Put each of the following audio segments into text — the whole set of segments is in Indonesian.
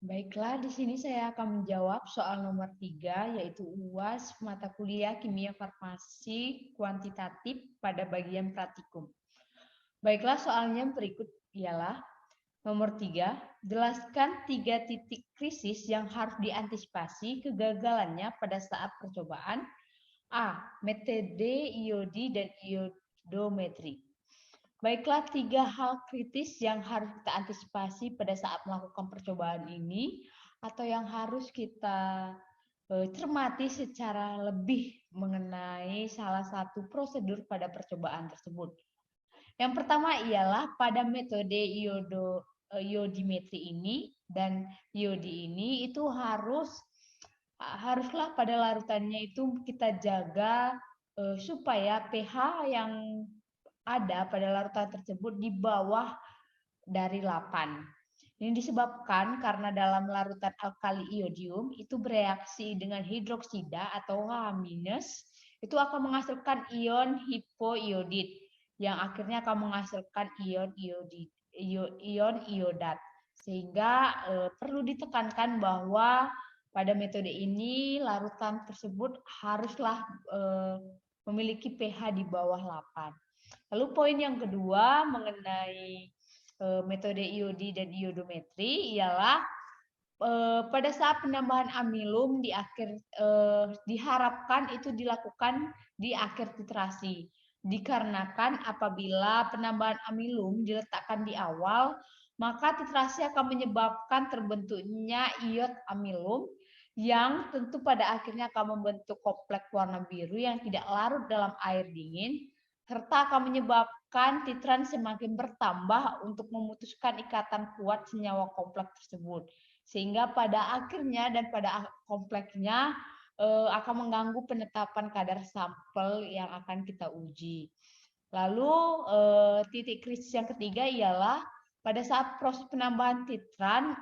Baiklah, di sini saya akan menjawab soal nomor 3, yaitu UAS mata kuliah Kimia Farmasi Kuantitatif pada bagian praktikum. Baiklah, soalnya berikut ialah nomor 3, jelaskan 3 titik krisis yang harus diantisipasi kegagalannya pada saat percobaan. A. Metode IOD dan iodometri. Baiklah, 3 hal kritis yang harus kita antisipasi pada saat melakukan percobaan ini atau yang harus kita cermati secara lebih mengenai salah satu prosedur pada percobaan tersebut. Yang pertama ialah pada metode iodimetri ini dan iodi ini itu haruslah pada larutannya itu kita jaga supaya pH yang ada pada larutan tersebut di bawah dari 8. Ini disebabkan karena dalam larutan alkali iodium itu bereaksi dengan hidroksida atau H- itu akan menghasilkan ion hipoiodit yang akhirnya akan menghasilkan ion iodat. Sehingga perlu ditekankan bahwa pada metode ini larutan tersebut haruslah memiliki pH di bawah 8. Lalu poin yang kedua mengenai metode IOD dan iodometri ialah pada saat penambahan amilum di akhir diharapkan itu dilakukan di akhir titrasi. Dikarenakan apabila penambahan amilum diletakkan di awal, maka titrasi akan menyebabkan terbentuknya iot amilum yang tentu pada akhirnya akan membentuk kompleks warna biru yang tidak larut dalam air dingin serta akan menyebabkan titran semakin bertambah untuk memutuskan ikatan kuat senyawa kompleks tersebut. Sehingga pada akhirnya dan pada kompleksnya akan mengganggu penetapan kadar sampel yang akan kita uji. Lalu titik krisis yang ketiga ialah pada saat proses penambahan titran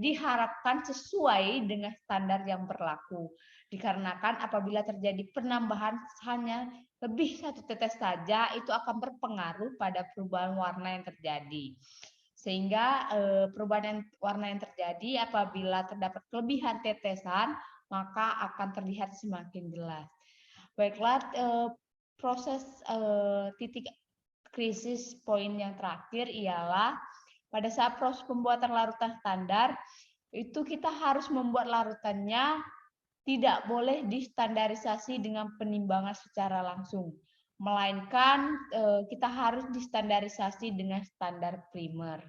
diharapkan sesuai dengan standar yang berlaku. Dikarenakan apabila terjadi penambahan hanya lebih 1 tetes saja, itu akan berpengaruh pada perubahan warna yang terjadi. Sehingga perubahan warna yang terjadi apabila terdapat kelebihan tetesan, maka akan terlihat semakin jelas. Baiklah, proses titik krisis poin yang terakhir ialah pada saat proses pembuatan larutan standar, itu kita harus membuat larutannya tidak boleh distandarisasi dengan penimbangan secara langsung, melainkan kita harus distandarisasi dengan standar primer.